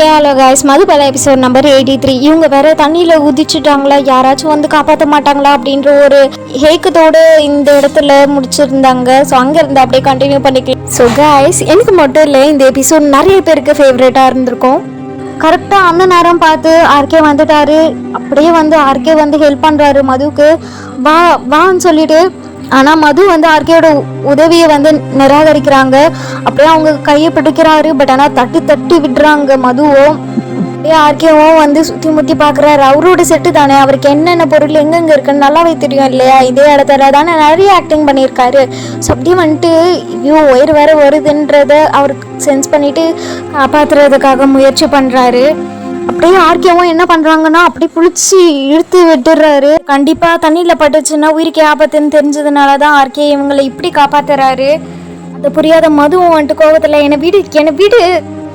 Hey hello guys, Madhubala episode number 83. இவங்க வேற தண்ணியில உதிச்சுட்டாங்களா, யாராச்சும் வந்து காப்பாற்ற மாட்டாங்களா அப்படின்ற ஒரு ஹேக்கத்தோடு இந்த இடத்துல முடிச்சிருந்தாங்க. ஸோ அங்கேருந்து அப்படியே கண்டினியூ பண்ணிக்கலாம். ஸோ கைஸ், எனக்கு மட்டும் இல்லை, இந்த எபிசோட் நிறைய பேருக்கு ஃபேவரட்டாக இருந்திருக்கும். கரெக்டாக அந்த நேரம் பார்த்து ஆர்கே வந்துட்டாரு. அப்படியே வந்து ஆர்கே வந்து ஹெல்ப் பண்ணுறாரு மதுவுக்கு. வான்னு சொல்லிட்டு. ஆனால் மது வந்து ஆர்கேயோட உதவியை வந்து நிராகரிக்கிறாங்க. அப்படியே அவங்க கையை பிடிக்கிறாரு. பட் ஆனால் தட்டி விடுறாங்க மதுவும். அப்படியே ஆர்கேவும் வந்து சுற்றி முற்றி பார்க்குறாரு. அவரோட செட்டு தானே, அவருக்கு என்னென்ன பொருள் எங்கெங்கே இருக்குன்னு நல்லாவே தெரியும் இல்லையா. இதே இடத்துல தானே நிறைய ஆக்டிங் பண்ணியிருக்காரு. ஸோ அப்படியே வந்துட்டு உயிர் வேற வருதுன்றத அவருக்கு சென்ஸ் பண்ணிட்டு காப்பாற்றுறதுக்காக முயற்சி பண்ணுறாரு. அப்படியே ஆர்கேவும் என்ன பண்றாங்கன்னா அப்படி புளிச்சு இழுத்து விட்டுறாரு. கண்டிப்பா தண்ணியில பட்டுச்சுன்னா உயிருக்கு ஆபத்துன்னு தெரிஞ்சதுனாலதான் ஆர்கே இவங்களை இப்படி காப்பாத்துறாரு. அது புரியாத மதுவும் வந்துட்டு கோவத்துல என்னை வீடு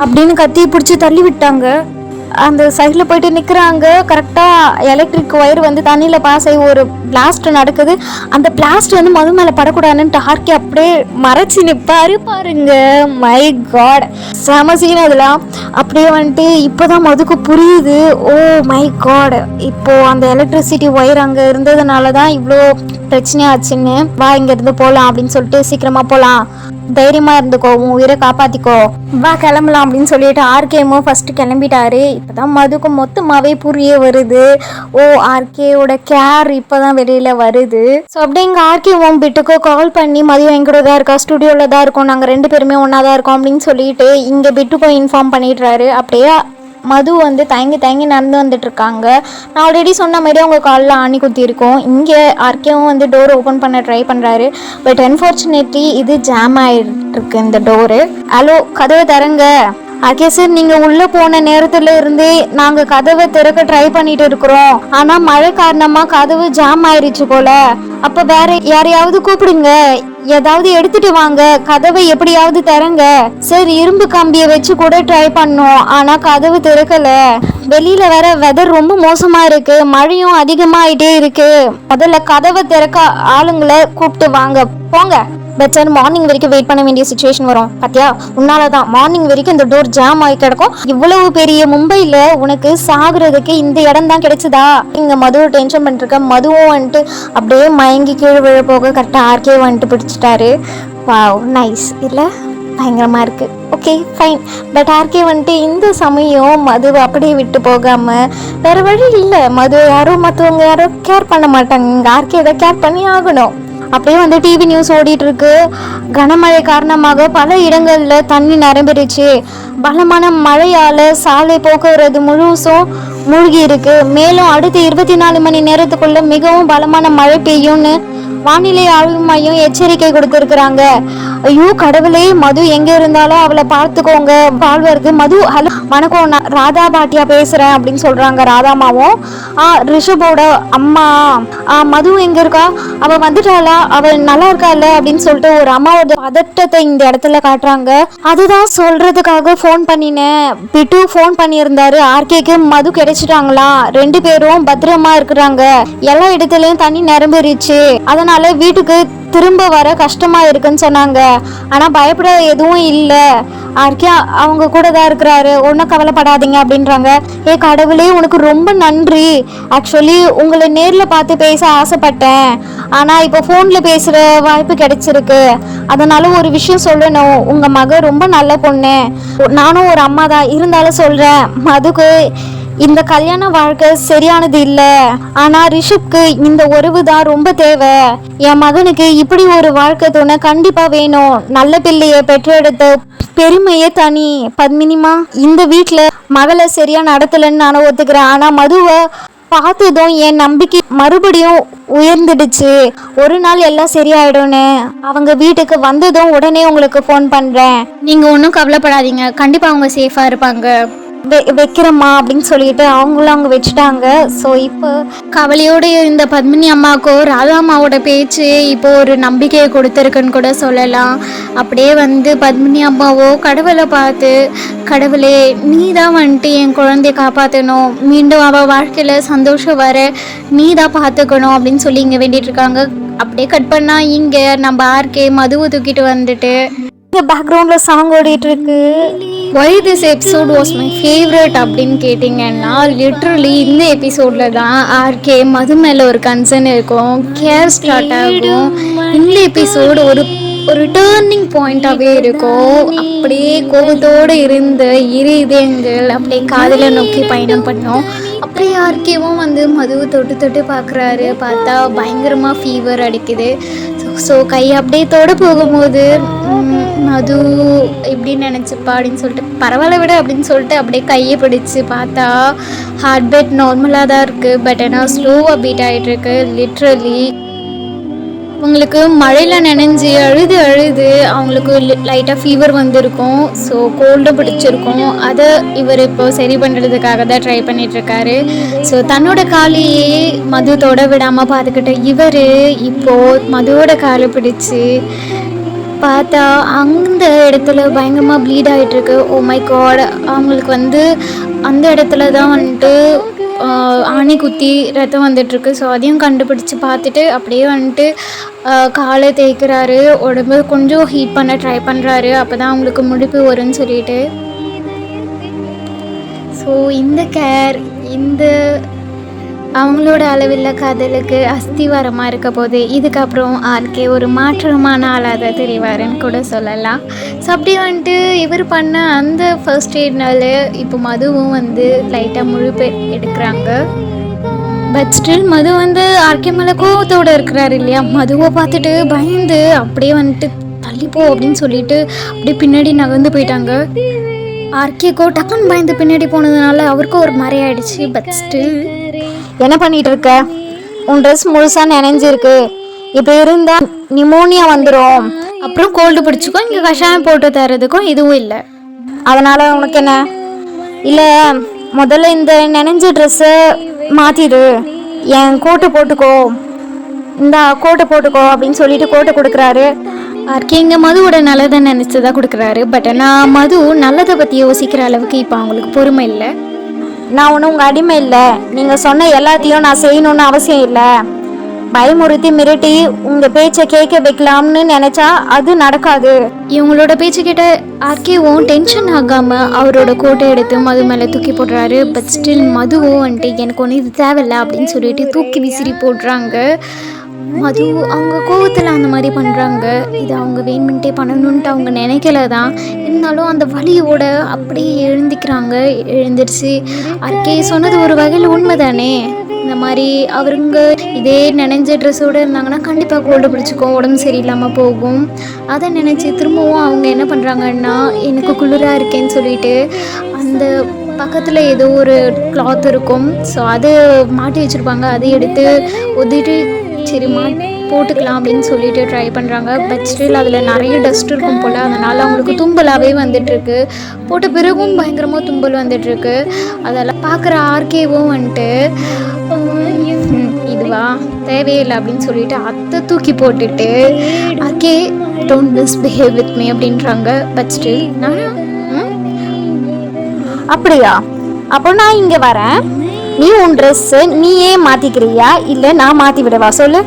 அப்படின்னு கத்தி பிடிச்சி தள்ளி விட்டாங்க. அந்த சைடில் போயிட்டு நிற்கிறாங்க. கரெக்டாக எலக்ட்ரிக் ஒயர் வந்து தண்ணியில் பாஸ் ஆகி ஒரு பிளாஸ்ட் நடக்குது. அந்த பிளாஸ்ட் வந்து மது மேலே படக்கூடாதுன்னு ஆர்கே அப்படியே மறைச்சி நிற்பாரு பாருங்க. மை காட், செம சீன் அதெல்லாம். அப்படியே வந்துட்டு இப்போ தான் மதுக்கு புரியுது. ஓ மை காட், இப்போது அந்த எலக்ட்ரிசிட்டி ஒயர் அங்கே இருந்ததுனால தான் இவ்வளோ பிரச்சனையாச்சுன்னு. வா இங்கேருந்து போகலாம் அப்படின்னு சொல்லிட்டு சீக்கிரமாக போகலாம், தைரியமாக இருந்துக்கோ, உன் உயிரை காப்பாற்றிக்கோ, வா கிளம்பலாம் அப்படின்னு சொல்லிட்டு ஆர்கேமோ ஃபஸ்ட்டு கிளம்பிட்டாரு. இப்போ தான் மதுக்கு மொத்தமாகவே புரிய வருது. ஓ ஆர்கேவோட கேர் இப்போ தான் வெளியில் வருது. ஸோ அப்படியே இங்கே ஆர்கேவும் பிட்டுக்கோ கால் பண்ணி மதியம் எங்கூட தான் இருக்கா, ஸ்டுடியோவில் தான் இருக்கோம், நாங்கள் 2 பேருமே ஒன்றா தான் இருக்கோம் அப்படின்னு சொல்லிட்டு இங்கே பிட்டுக்கோ இன்ஃபார்ம் பண்ணிடுறாரு. அப்படியே மது வந்து தயங்கி நடந்து வந்துட்டு இருக்காங்க. நான் ஆல்ரெடி சொன்ன மாதிரி அவங்க காலில் ஆணி குத்திருக்கோம். இங்கே ஆர்கேவும் வந்து டோர் ஓப்பன் பண்ண ட்ரை பண்ணுறாரு. பட் அன்ஃபார்ச்சுனேட்லி இது ஜாம் ஆகிருக்கு இந்த டோரு. ஹலோ, கதவை திறங்க. ஆர்கே சார், நீங்கள் உள்ளே போன நேரத்தில் இருந்தே நாங்கள் கதவை திறக்க ட்ரை பண்ணிட்டு இருக்கிறோம். ஆனால் மழை காரணமாக கதவு ஜாம் ஆயிடுச்சு போல. அப்போ வேற யாரையாவது கூப்பிடுங்க, ஏதாவது எடுத்துட்டு வாங்க, கதவை எப்படியாவது திறங்க. சார், இரும்பு கம்பியை வச்சு கூட ட்ரை பண்ணோம், ஆனா கதவு திறக்கல. வெளியில வேற வெதர் ரொம்ப மோசமா இருக்கு, மழையும் அதிகமாயிட்டே இருக்கு. முதல்ல கதவை திறக்க ஆளுங்களை கூப்பிட்டு வாங்க, போங்க. பெட்டர் மார்னிங் வரைக்கும் வெயிட் பண்ண வேண்டிய சுச்சுவேஷன் வரும். பாத்தியா, உன்னாலதான் மார்னிங் வரைக்கும் இந்த டோர் ஜாம் ஆகி கிடக்கும். இவ்வளவு பெரிய மும்பைல உனக்கு சாகுறதுக்கு இந்த இடம் தான் கிடைச்சதா? இங்க மதுவை டென்ஷன் பண்ணிருக்க. மதுவும் வந்துட்டு அப்படியே மயங்கி கீழே விழ போக கரெக்டாக ஆர்கே வந்துட்டு பிடிச்சிட்டாரு. வாவ், நைஸ் இல்லை, பயங்கரமா இருக்கு. Okay fine. பட் ஆர்கே வந்துட்டு இந்த சமயம் மதுவை அப்படியே விட்டு போகாம வேற வழி இல்லை. மது மற்றவங்க யாரோ கேர் பண்ண மாட்டாங்க, இங்கே ஆர்கே இதை கேர் பண்ணி ஆகணும். அப்படியே வந்து டிவி நியூஸ் ஓடிட்டு இருக்கு. கனமழை காரணமாக பல இடங்கள்ல தண்ணி நிரம்பிடுச்சு. பலமான மழையால சாலை போக்குவரத்து முழுசும் மூழ்கி இருக்கு. மேலும் அடுத்த 24 மணி நேரத்துக்குள்ள மிகவும் பலமான மழை பெய்யும்னு வானிலை ஆய்வு மையம் எச்சரிக்கை கொடுத்துருக்குறாங்க. ஐயோ கடவுளே, மது எங்க இருந்தாலும் அவளை பார்த்துக்கோங்க. கால் வருது. மது, ஹலோ வணக்கம், நான் ராதா பாட்டியா பேசுறேன் அப்படின்னு சொல்றாங்க. ராதாமாவும் ரிஷபோட அம்மா. மது எங்க இருக்கா, அவ வந்துட்டாளா, அவள் நல்லா இருக்கால அப்படின்னு சொல்லிட்டு ஒரு அம்மாவோட பதட்டத்தை இந்த இடத்துல காட்டுறாங்க. அதுதான் சொல்றதுக்காக ஃபோன் பண்ணினேன். பிட்டு ஃபோன் பண்ணியிருந்தாரு. ஆர்கேக்கு மது கிடைச்சிட்டாங்களா, 2 பேரும் பத்திரமா இருக்கிறாங்க, எல்லா இடத்துலயும் தண்ணி நிரம்பிருச்சு, அதனால வீட்டுக்கு திரும்ப வர கஷ்டமா இருக்குன்னு சொன்னாங்க. ஆனா பயப்பட எதுவும் இல்லை, ஆர்கே அவங்க கூட தான் இருக்கிறாரு, ஒன்றும் கவலைப்படாதீங்க அப்படின்றாங்க. ஏ கடவுளே, உனக்கு ரொம்ப நன்றி. ஆக்சுவலி உங்களை நேரில் பார்த்து பேச ஆசைப்பட்டேன், ஆனால் இப்போ ஃபோனில் பேசுகிற வாய்ப்பு கிடைச்சிருக்கு. அதனால ஒரு விஷயம் சொல்லணும். உங்கள் மக ரொம்ப நல்ல பொண்ணு, நானும் ஒரு அம்மா தான், இருந்தாலும் சொல்கிறேன். மதுக்கு இந்த கல்யாண வாழ்க்கை சரியானது இல்லை, ஆனால் ரிஷப்க்கு இந்த உறவு தான் ரொம்ப தேவை. என் மகனுக்கு இப்படி ஒரு வாழ்க்கை துணை கண்டிப்பாக வேணும். நல்ல பிள்ளையை பெற்றெடுத்த பெருமையே தனி. பத்மினிமா, இந்த வீட்டில் மகளை சரியா நடத்தலைன்னு நான் ஒத்துக்கிறேன், ஆனால் மதுவை பார்த்ததும் என் நம்பிக்கை மறுபடியும் உயர்ந்துடுச்சு. ஒரு நாள் எல்லாம் சரியாயிடும்னு. அவங்க வீட்டுக்கு வந்ததும் உடனே உங்களுக்கு ஃபோன் பண்ணுறேன். நீங்கள் ஒன்றும் கவலைப்படாதீங்க, கண்டிப்பாக அவங்க சேஃபாக இருப்பாங்க. வைக்கிறம்மா அப்படின்னு சொல்லிட்டு அவங்களும் அவங்க வச்சுட்டாங்க. ஸோ இப்போ கவலையோடு இந்த பத்மினி அம்மாவுக்கோ ராதா அம்மாவோட பேச்சு இப்போ ஒரு நம்பிக்கையை கொடுத்துருக்குன்னு கூட சொல்லலாம். அப்படியே வந்து பத்மினி அம்மாவோ கடவுளை பார்த்து, கடவுளே நீ தான் வந்துட்டு என் குழந்தைய காப்பாற்றணும், மீண்டும் அவள் வாழ்க்கையில் சந்தோஷம் வர நீ தான் பார்த்துக்கணும் அப்படின்னு சொல்லி இங்கே வேண்டிட்டு இருக்காங்க. அப்படியே கட் பண்ணால் இங்கே நம்ம ஆர்கே மதுவை தூக்கிட்டு வந்துட்டு இங்கே பேக்ரவுண்டில் சாங் ஓடிட்டு இருக்கு. Why this episode was my favorite அப்படின்னு கேட்டிங்கன்னா லிட்ரலி இந்த எபிசோடில் தான் ஆர்கே மது மேலே ஒரு கன்சர்ன் இருக்கும், கேர் ஸ்டார்ட் ஆகும். இந்த எபிசோடு ஒரு டேர்னிங் பாயிண்டாகவே இருக்கும். அப்படியே கோபத்தோடு இருந்த இரு இதயங்கள் அப்படியே காதலை நோக்கி பயணம் பண்ணோம். அப்படியே ஆர்கேவும் மதுவை தொட்டு பார்க்குறாரு. பார்த்தா பயங்கரமாக ஃபீவர் அடிக்குது. ஸோ கை அப்படியே தொட போகும்போது மது எப்படி நினச்சிப்பா அப்படின்னு சொல்லிட்டு பரவாயில்ல விட அப்படின்னு சொல்லிட்டு அப்படியே கையை பிடிச்சி பார்த்தா ஹார்ட் பீட் நார்மலாக தான் இருக்குது. பட் ஆனால் ஸ்லோவாக பீட் ஆகிட்டுருக்கு. லிட்ரலி அவங்களுக்கு மழையில் நனைஞ்சி அழுது அவங்களுக்கு லைட்டாக ஃபீவர் வந்திருக்கும். ஸோ கோல்டு பிடிச்சிருக்கும். அதை இவர் இப்போ சரி பண்ணுறதுக்காக தான் ட்ரை பண்ணிகிட்ருக்காரு. ஸோ தன்னோட காலையே மது தொட விடாமல் பார்த்துக்கிட்ட இவர் இப்போது மதுவோட காலை பிடிச்சி பார்த்தா அந்த இடத்துல பயங்கரமாக ப்ளீட் ஆகிட்டுருக்கு. ஓ மை காட், அவங்களுக்கு அந்த இடத்துல தான் ஆணி குத்தி ரத்தம் வந்துட்டுருக்கு. ஸோ அதையும் கண்டுபிடிச்சி பார்த்துட்டு அப்படியே காலை தேய்க்கிறாரு. உடம்பு கொஞ்சம் ஹீட் பண்ண ட்ரை பண்ணுறாரு. அப்போ தான் அவங்களுக்கு முழிப்பு வரும்னு சொல்லிட்டு. ஸோ இந்த கேர் அவங்களோட அளவில்ல காதலுக்கு அஸ்திவாரமாக இருக்க போது இதுக்கப்புறம் ஆர்கே ஒரு மாற்றமான ஆளாக தெரிவாருன்னு கூட சொல்லலாம். ஸோ அப்படி இவர் பண்ண அந்த ஃபர்ஸ்ட் எய்ட்னால இப்போ மதுவும் லைட்டாக முழுப்பு எடுக்கிறாங்க. பட் ஸ்டில் மது ஆர்கே மேலே கோவத்தோடு இருக்கிறாரு இல்லையா. மதுவை பார்த்துட்டு பயந்து அப்படியே தள்ளிப்போ அப்படின்னு சொல்லிட்டு அப்படியே பின்னாடி நகர்ந்து போயிட்டாங்க. ஆர்கேக்கோ டக்குன்னு பயந்து பின்னாடி போனதுனால அவருக்கும் ஒரு மாதிரி ஆயிடுச்சு. பட் ஸ்டில் என்ன பண்ணிட்டு இருக்க? உன் ட்ரெஸ் முழுசாக நினைஞ்சிருக்கு. இப்போ இருந்தால் நிமோனியா வந்துடும், அப்புறம் கோல்டு பிடிச்சிக்கும். இங்கே கஷாயம் போட்டு தரதுக்கும் இதுவும் இல்லை. அதனால் உனக்கு என்ன? இல்லை, முதல்ல இந்த நினைஞ்ச ட்ரெஸ்ஸை மாற்றிடு, என் கோட்டை போட்டுக்கோ, இந்த கோட்டை போட்டுக்கோ அப்படின்னு சொல்லிட்டு கோட்டை கொடுக்குறாரு. ஆர்கே இங்கே மதுவோட நல்லதை நினச்சி தான் கொடுக்குறாரு. பட் ஆனால் மது நல்லதை பற்றி யோசிக்கிற அளவுக்கு இப்போ அவங்களுக்கு பொறுமை இல்லை. நான் ஒன்றும் உங்கள் அடிமை இல்லை, நீங்கள் சொன்ன எல்லாத்தையும் நான் செய்யணுன்னு அவசியம் இல்லை. பயமுறுத்தி மிரட்டி உங்கள் பேச்சை கேட்க வைக்கலாம்னு நினச்சா அது நடக்காது. இவங்களோட பேச்சு கேட்ட ஆர்கேவும் டென்ஷன் ஆகாமல் அவரோட கோட்டை எடுத்து மது மேலே தூக்கி போடுறாரு. பட் ஸ்டில் மதுவும் எனக்கு ஒன்று இது தேவையில்லை அப்படின்னு சொல்லிட்டு தூக்கி விசிறி போடுறாங்க. மது அவங்க கோவத்தில் அந்த மாதிரி பண்ணுறாங்க. இது அவங்க வேணுமென்ட்டே பண்ணணுன்ட்டு அவங்க நினைக்கல தான். இருந்தாலும் அந்த வலியோட அப்படியே எழுந்திருச்சு. ஆர்கே சொன்னது ஒரு வகையில் உண்மை தானே. இந்த மாதிரி அவருங்க இதே நினைஞ்ச ட்ரெஸ்ஸோடு இருந்தாங்கன்னா கண்டிப்பாக கோல்டு பிடிச்சிக்கும், உடம்பு சரியில்லாமல் போகும். அதை நினச்சி திரும்பவும் அவங்க என்ன பண்ணுறாங்கன்னா எனக்கு குளிராக இருக்கேன்னு சொல்லிட்டு அந்த பக்கத்தில் ஏதோ ஒரு கிளாத் இருக்கும். ஸோ அதை மாட்டி வச்சுருப்பாங்க. அதை எடுத்து ஒதிட்டு சரி போட்டுக்கலாம் அப்படின்னு சொல்லிட்டு ட்ரை பண்ணுறாங்க. பட் ஸ்டில் அதில் நிறைய டஸ்ட் இருக்கும் போல். அதனால் அவங்களுக்கு தும்பலாகவே வந்துட்டுருக்கு. போட்ட பிறகும் பயங்கரமாக தும்பல் வந்துட்டுருக்கு. அதெல்லாம் பார்க்குற ஆர்கேவும் இதுவா தேவையில்லை அப்படின்னு சொல்லிட்டு அத்தை தூக்கி போட்டுட்டு RK don't misbehave with me அப்படின்றாங்க. பட் ஸ்டில் அப்படியா? அப்போ நான் இங்கே வரேன், நீ உன் ட்ரெஸ்ஸு நீயே மாற்றிக்கிறியா இல்லை நான் மாற்றி விடவா சொல்லு?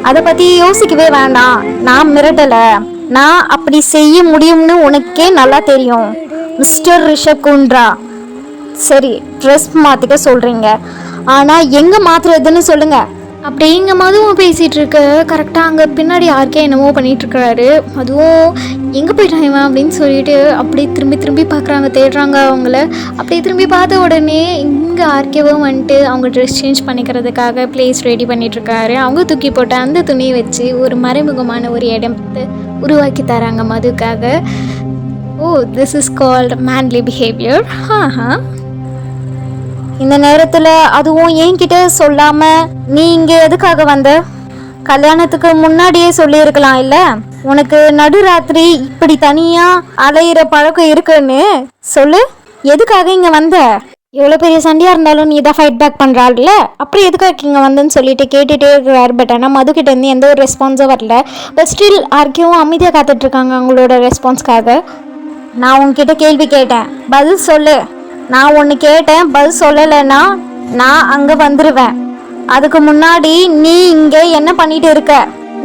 அதை பற்றி யோசிக்கவே வேண்டாம். நான் மிரட்டலை, நான் அப்படி செய்ய முடியும்னு உனக்கே நல்லா தெரியும் மிஸ்டர் ரிஷப் குண்ட்ரா. சரி, ட்ரெஸ் மாற்றிக்க சொல்கிறீங்க, ஆனால் எங்கே மாற்றுறதுன்னு சொல்லுங்கள். அப்படி இங்கே மதுவும் பேசிகிட்டு இருக்க கரெக்டாக அங்கே பின்னாடி ஆர்கே என்னமோ பண்ணிகிட்ருக்கிறாரு. அதுவும் எங்கே போயிட்டான் இவன் அப்படின்னு சொல்லிட்டு அப்படியே திரும்பி பார்க்குறாங்க, தேடுறாங்க அவங்கள. அப்படியே திரும்பி பார்த்த உடனே இங்கே ஆர்கேவும் அவங்க ட்ரெஸ் சேஞ்ச் பண்ணிக்கிறதுக்காக பிளேஸ் ரெடி பண்ணிகிட்ருக்காரு. அவங்க தூக்கி போட்ட அந்த துணியை வச்சு ஒரு மறைமுகமான ஒரு இடத்தை உருவாக்கி தராங்க மதுக்காக. Oh, this is called manly behaviour. இந்த நேரத்தில் அதுவும் என்கிட்ட சொல்லாமல் நீ இங்கே எதுக்காக வந்த? கல்யாணத்துக்கு முன்னாடியே சொல்லியிருக்கலாம் இல்லை? உனக்கு நடுராத்திரி இப்படி தனியாக அலையிற பழக்கம் இருக்குன்னு சொல்லு. எதுக்காக இங்கே வந்த? எவ்வளோ பெரிய சண்டையாக இருந்தாலும் நீ தான் ஃபைட் பேக் பண்ணுறாள்ல, அப்புறம் எதுக்காக இங்கே வந்தேன்னு சொல்லிட்டு கேட்டுகிட்டே இருக்கிறார். பட் ஆனால் மதுக்கிட்டேருந்து எந்த ஒரு ரெஸ்பான்ஸும் வரல. பட் ஸ்டில் ஆர்கேவும் அமைதியாக காத்துட்ருக்காங்க அவங்களோட ரெஸ்பான்ஸ்க்காக. நான் உங்ககிட்ட கேள்வி கேட்டேன், பதில் சொல்லு. நான் ஒன்று கேட்டேன், பதில் சொல்லலைன்னா நான் அங்கே வந்துடுவேன். அதுக்கு முன்னாடி நீ இங்கே என்ன பண்ணிட்டு இருக்க?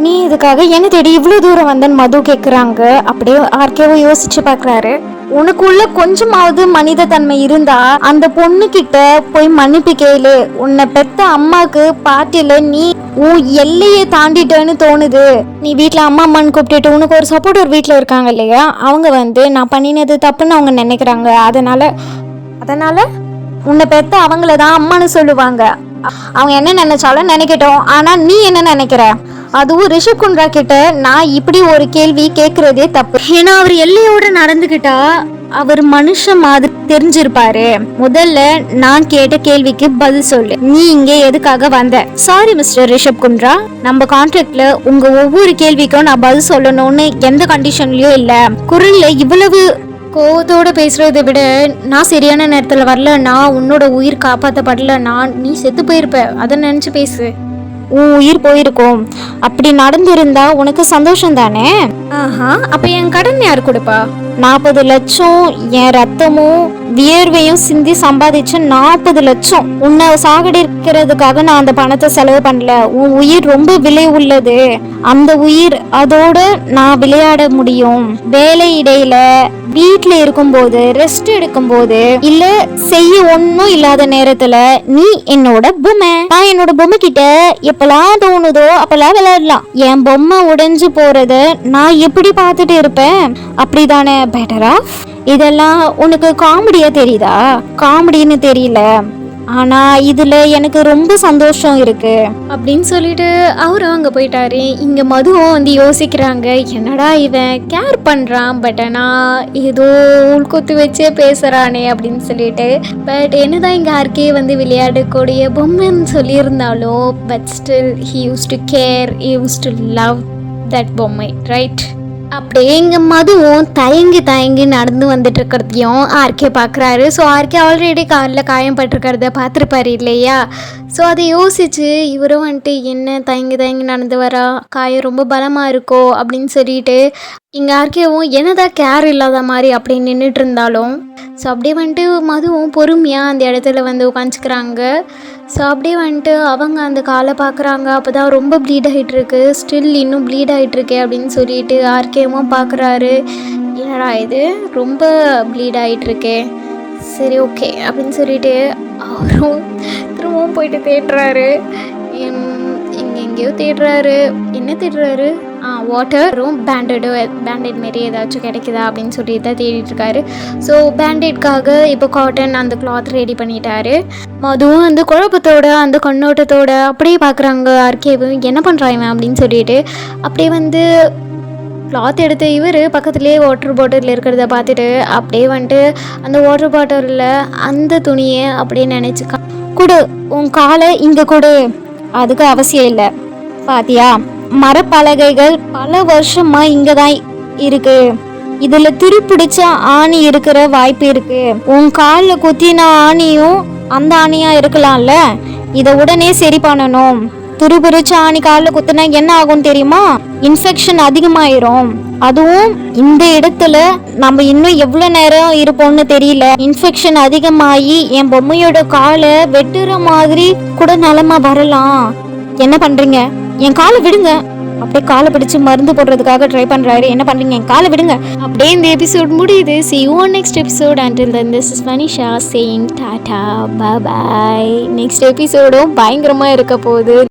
நீ இதுக்காக என்ன தேடி இவ்வளவு தூரம் வந்தன்னு மது கேக்குறாங்க. அப்படியே ஆர்கேவோ யோசிச்சு பாக்குறாரு. உனக்குள்ள கொஞ்சமாவது மனித தன்மை இருந்தா அந்த பொண்ணு கிட்ட போய் மன்னிப்பு கேளு. உன்னை பெத்த அம்மாக்கு பார்ட்டியில நீ உன் எல்லையை தாண்டிட்டேன்னு தோணுது. நீ வீட்டுல அம்மா அம்மான்னு கூப்பிட்டுட்டு உனக்கு ஒரு சப்போர்ட் ஒரு வீட்டுல இருக்காங்க இல்லையா, அவங்க நான் பண்ணினது தப்புன்னு அவங்க நினைக்கிறாங்க. அதனால உன்னை பெத்த அவங்கள தான் அம்மான்னு சொல்லுவாங்க. அவங்க என்ன நினைச்சாலும் நினைக்கட்டும். ஆனா நீ என்ன நினைக்கிற? அதுவும் ரிஷப் குண்ட்ரா கிட்ட நான் இப்படி ஒரு கேள்வி கேட்கறதே தப்பு. ஏன்னா அவர் எல்லையோட நடந்துகிட்டா அவர் மனுஷன் மாதிரி தெரிஞ்சிருப்பாரு. முதல்ல நான் கேட்ட கேள்விக்கு பதில் சொல்லு. நீ இங்க எதுக்காக வந்த? சாரி மிஸ்டர் ரிஷப் குண்ட்ரா, நம்ம கான்ட்ராக்ட்ல உங்க ஒவ்வொரு கேள்விக்கும் நான் பதில் சொல்லணும்னு எந்த கண்டிஷன்லயும் இல்ல. குரல்ல இவ்வளவு கோவத்தோட பேசுறதை விட நான் சரியான நேரத்துல வரலன்னா, உன்னோட உயிர் காப்பாற்றப்படலன்னா நீ செத்து போயிருப்ப, அதை நினைச்சு பேசு. உன் உயிர் போயிருக்கும். அப்படி நடந்திருந்தா உனக்கு சந்தோஷம் தானே? ஆஹா, அப்ப என் கடன் யார் கொடுப்பா? 40 லட்சம் என் ரத்தமும் வியர்வையும் சிந்தி சம்பாதிச்சு 40 லட்சம். உன்னை சாகடிக்கிறதுக்காக நான் அந்த பணத்தை செலவு பண்ணல. உன் உயிர் ரொம்ப விலை உள்ளது. அந்த உயிர் அதோட நான் விளையாட முடியும். வேலை இடையில வீட்டுல இருக்கும்போது, ரெஸ்ட் எடுக்கும்போது, இல்ல செய்ய ஒன்னும் இல்லாத நேரத்துல நீ என்னோட பொம்மை. நான் என்னோட பொம்மை கிட்ட எப்பெல்லாம் தோணுதோ அப்பெல்லாம் விளையாடலாம். என் பொம்மை உடைஞ்சு போறத நான் எப்படி பார்த்துட்டு இருப்பேன்? அப்படிதானே? Better off. இதெல்லாம் உனக்கு காமெடியா தெரியுதா? காமெடின்னு தெரியல, ஆனா இதுல எனக்கு ரொம்ப சந்தோஷம் இருக்கு அப்படின்னு சொல்லிட்டு அவரு அங்க போயிட்டாரு. இங்க மதுவும் யோசிக்கிறாங்க, என்னடா இவன் கேர் பண்றான், பட் ஆனா ஏதோ உள்கொத்து வச்சே பேசுறானே அப்படின்னு சொல்லிட்டு. பட் என்னதான் இங்க ஆர்கே விளையாடக்கூடிய பொம்மைன்னு சொல்லியிருந்தாலும், but still he used to care, he used to love that பொம்மை, ரைட்? அப்படியே இங்கே மதுவும் தயங்கி நடந்து வந்துட்டு இருக்கிறதையும் ஆர்கே பார்க்குறாரு. ஸோ ஆர்கே ஆல்ரெடி காலில் காயம் பட்டிருக்கிறத பார்த்துருப்பாரு இல்லையா? ஸோ அதை யோசிச்சு இவரும் என்ன தயங்கி நடந்து வரா, காயம் ரொம்ப பலமாக இருக்கோ அப்படின்னு சொல்லிட்டு இங்கே ஆர்கேவும் என்னதான் கேர் இல்லாத மாதிரி அப்படி நின்றுட்டு இருந்தாலும், ஸோ அப்படியே மதுவும் பொறுமையாக அந்த இடத்துல உட்காந்துக்கிறாங்க. ஸோ அப்படியே அவங்க அந்த காலை பார்க்குறாங்க. அப்போ தான் ரொம்ப ப்ளீட் ஆகிட்டுருக்கு. ஸ்டில் இன்னும் ப்ளீட் ஆகிட்டுருக்கு அப்படின்னு சொல்லிட்டு ஆர்கேவும் பார்க்குறாரு. என்னடா இது ரொம்ப ப்ளீட் ஆகிட்டுருக்கே, சரி ஓகே அப்படின்னு சொல்லிட்டு அவரும் திரும்பவும் போயிட்டு தேடுறாரு. எங்கேயோ தேடுறாரு. என்ன தேடுறாரு? வாட்டரும் பேண்டேட் மாரி ஏதாச்சும் கிடைக்குதா அப்படின்னு சொல்லிட்டு தான் தேடிட்டு இருக்காரு. ஸோ பேண்டேட்காக இப்போ காட்டன் அந்த கிளாத் ரெடி பண்ணிட்டாரு. அதுவும் குழப்பத்தோட அந்த கண்ணோட்டத்தோட அப்படியே பார்க்குறாங்க ஆர்கேவும். என்ன பண்ணுறாங்க அப்படின்னு சொல்லிட்டு அப்படியே கிளாத் எடுத்து இவர் பக்கத்துலேயே வாட்டர் பாட்டில் இருக்கிறத பார்த்துட்டு அப்படியே அந்த வாட்டர் பாட்டிலில் அந்த துணியை அப்படியே நினச்சிக்கா. கொடு, உன் காலை இங்கே கொடு. அதுக்கு அவசியம் இல்லை. பாத்தியா, மரப்பலகைகள் பல வருஷமா இங்கதான் இருக்கு. இதுல துருப்பிடிச்ச ஆணி இருக்கிற வாய்ப்பு இருக்கு. உன் காலில் குத்தின ஆணியும் அந்த ஆணியா இருக்கலாம்ல. இதை உடனே சரி பண்ணணும். துருபிடிச்ச ஆணி காலில் குத்தினா என்ன ஆகும் தெரியுமா? இன்ஃபெக்ஷன் அதிகமாயிரும். அதுவும் இந்த இடத்துல நம்ம இன்னும் எவ்வளவு நேரம் இருப்போம்னு தெரியல. இன்ஃபெக்ஷன் அதிகமாகி என் பொம்மையோட காலை வெட்டுற மாதிரி கூட நிலைமை வரலாம். என்ன பண்றீங்க? என் காலை விடுங்க. அப்படியே காலை பிடிச்சு மருந்து போடுறதுக்காக ட்ரை பண்றாரு. என்ன பண்றீங்க? என் காலை விடுங்க. அப்படியே இந்த எபிசோட் முடியுது. See you on next episode. Until then, this is Manisha saying tata, bye bye. Next எபிசோடும் பயங்கரமா இருக்க போகுது.